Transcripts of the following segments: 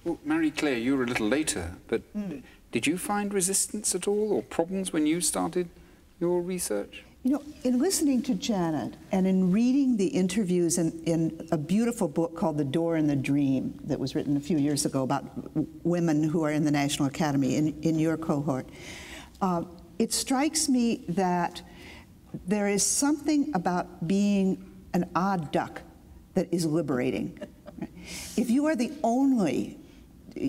Well, Marie-Claire, you were a little later, but did you find resistance at all or problems when you started your research? You know, in listening to Janet and in reading the interviews in a beautiful book called The Door and the Dream that was written a few years ago about women who are in the National Academy in your cohort, it strikes me that there is something about being an odd duck that is liberating. If you are the only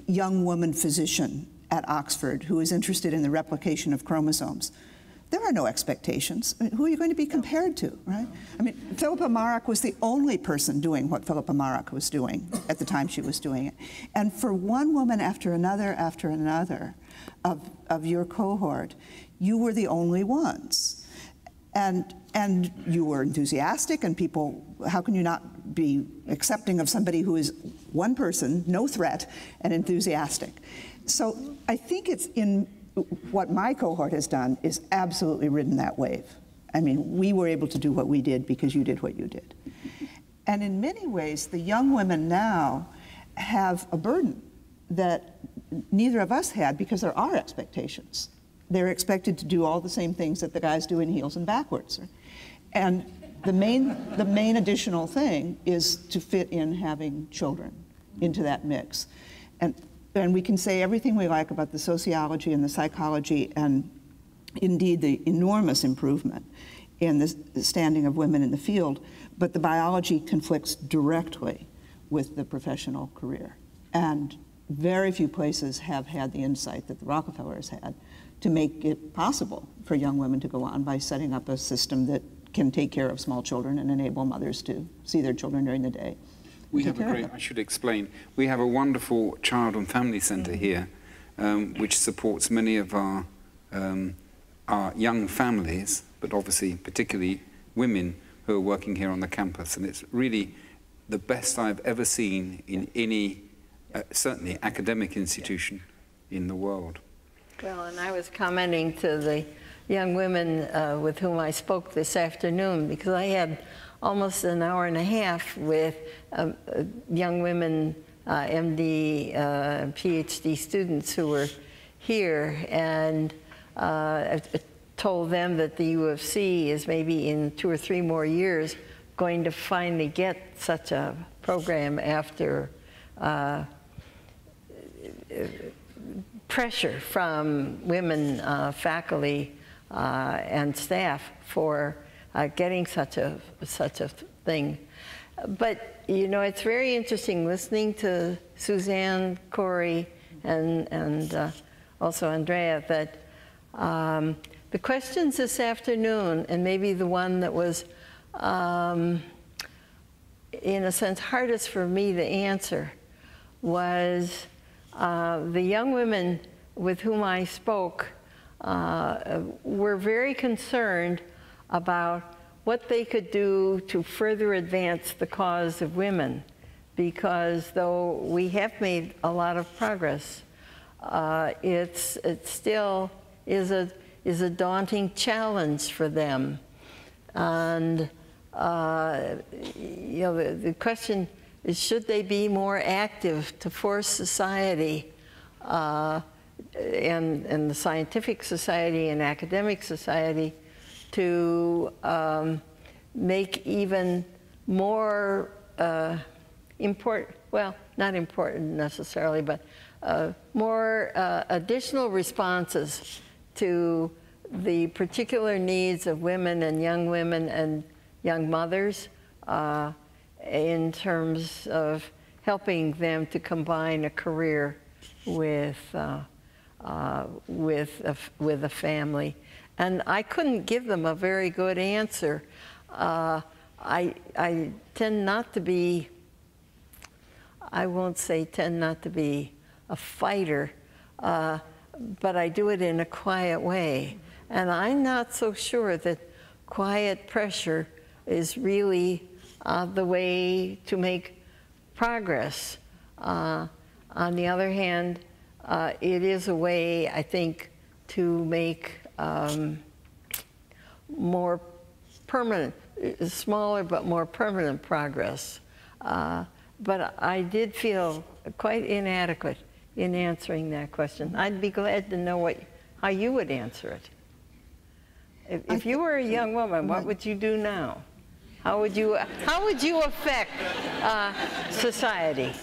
young woman physician at Oxford who is interested in the replication of chromosomes, there are no expectations. I mean, who are you going to be compared to, right? I mean, Philippa Marak was the only person doing what Philippa Marak was doing at the time she was doing it. And for one woman after another of your cohort, you were the only ones. And you were enthusiastic, and people, how can you not be accepting of somebody who is one person, no threat, and enthusiastic? So I think it's in what my cohort has done is absolutely ridden that wave. I mean, we were able to do what we did because you did what you did. And in many ways, the young women now have a burden that neither of us had because there are expectations. They're expected to do all the same things that the guys do in heels and backwards. And the main additional thing is to fit in having children into that mix. And we can say everything we like about the sociology and the psychology and indeed the enormous improvement in the standing of women in the field, but the biology conflicts directly with the professional career. And very few places have had the insight that the Rockefellers had to make it possible for young women to go on by setting up a system that can take care of small children and enable mothers to see their children during the day. We have I should explain, we have a wonderful child and family centre here, which supports many of our young families, but obviously particularly women who are working here on the campus. And it's really the best I've ever seen in any, certainly academic institution in the world. Well, and I was commenting to the young women with whom I spoke this afternoon, because I had almost an hour and a half with young women, MD, PhD students who were here, and I told them that the U of C is maybe in 2 or 3 more years going to finally get such a program after pressure from women faculty and staff for getting such a thing. But you know, it's very interesting listening to Suzanne, Corey, and also Andrea, that the questions this afternoon, and maybe the one that was in a sense hardest for me to answer, was the young women with whom I spoke were very concerned about what they could do to further advance the cause of women, because though we have made a lot of progress, it still is a daunting challenge for them. And you know, the question is, should they be more active to force society and the scientific society and academic society to make even more important, well, not important necessarily, but more additional responses to the particular needs of women and young mothers in terms of helping them to combine a career with a family. And I couldn't give them a very good answer. I tend not to be, I won't say tend not to be a fighter, but I do it in a quiet way. And I'm not so sure that quiet pressure is really the way to make progress. On the other hand, it is a way, I think, to make more permanent, smaller but more permanent progress. But I did feel quite inadequate in answering that question. I'd be glad to know how you would answer it. If you were a young woman, what would you do now? How would you affect society?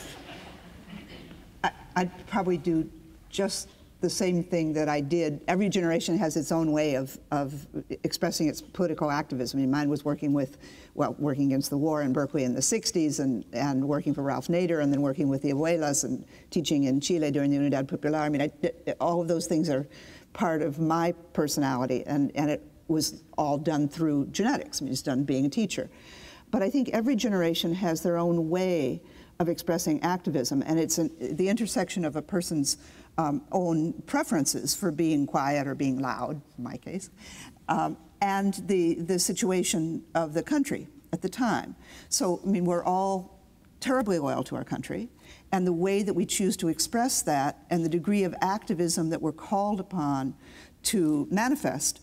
I'd probably do just the same thing that I did. Every generation has its own way of expressing its political activism. I mean, mine was working against the war in Berkeley in the 60s and working for Ralph Nader, and then working with the abuelas and teaching in Chile during the Unidad Popular. I mean, all of those things are part of my personality, and it was all done through genetics. I mean, it's done being a teacher. But I think every generation has their own way of expressing activism, and it's the intersection of a person's own preferences for being quiet or being loud, in my case, and the situation of the country at the time. So, I mean, we're all terribly loyal to our country, and the way that we choose to express that and the degree of activism that we're called upon to manifest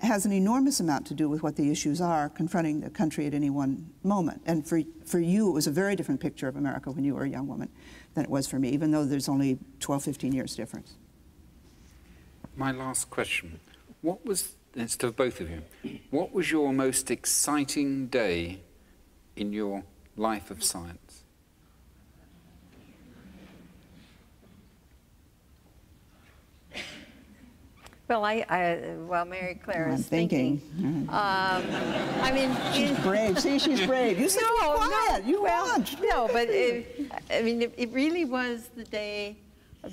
has an enormous amount to do with what the issues are confronting the country at any one moment. And for you, it was a very different picture of America when you were a young woman than it was for me, even though there's only 12, 15 years difference. My last question. What was, it's to both of you, what was your most exciting day in your life of science? Well, while Mary Claire is thinking. I mean, she's brave. See, she's brave. You said quiet. You watched. No, but I mean, it really was the day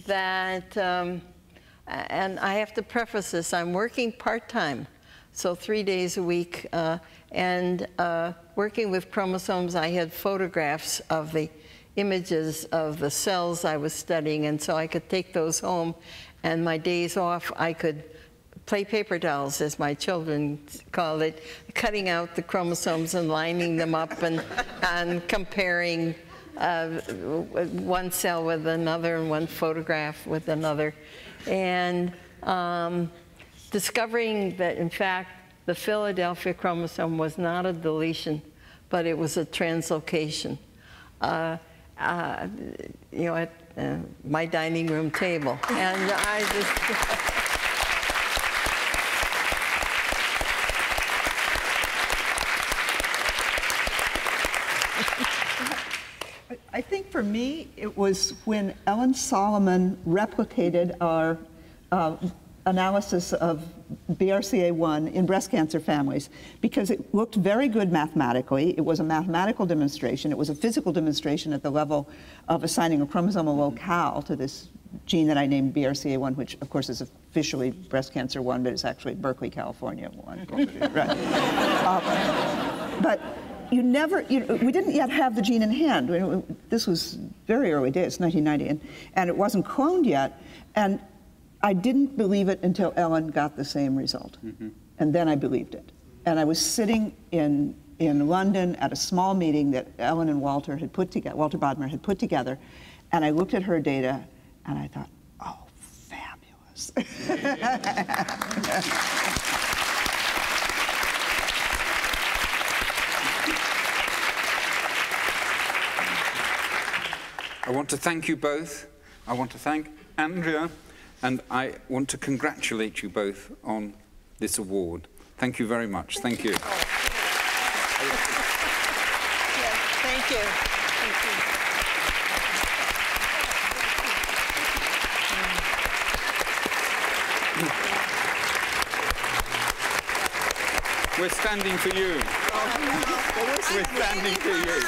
that, and I have to preface this, I'm working part-time, so 3 days a week, and working with chromosomes, I had photographs of the images of the cells I was studying, and so I could take those home. And my days off, I could play paper dolls, as my children call it, cutting out the chromosomes and lining them up and comparing one cell with another and one photograph with another. And discovering that, in fact, the Philadelphia chromosome was not a deletion, but it was a translocation. You know, at my dining room table. And I just... I think for me, it was when Ellen Solomon replicated our analysis of BRCA1 in breast cancer families, because it looked very good mathematically. It was a mathematical demonstration. It was a physical demonstration at the level of assigning a chromosomal locale to this gene that I named BRCA1, which of course is officially breast cancer 1, but it's actually Berkeley, California 1. Right. But we didn't yet have the gene in hand. This was very early days, 1990, and it wasn't cloned yet. And I didn't believe it until Ellen got the same result. Mm-hmm. And then I believed it. And I was sitting in London at a small meeting that Ellen and Walter had put together, Walter Bodmer had put together, and I looked at her data and I thought, oh, fabulous. I want to thank you both. I want to thank Andrea. And I want to congratulate you both on this award. Thank you very much. Thank you. Yes, thank you. We're standing for you. We're standing for you.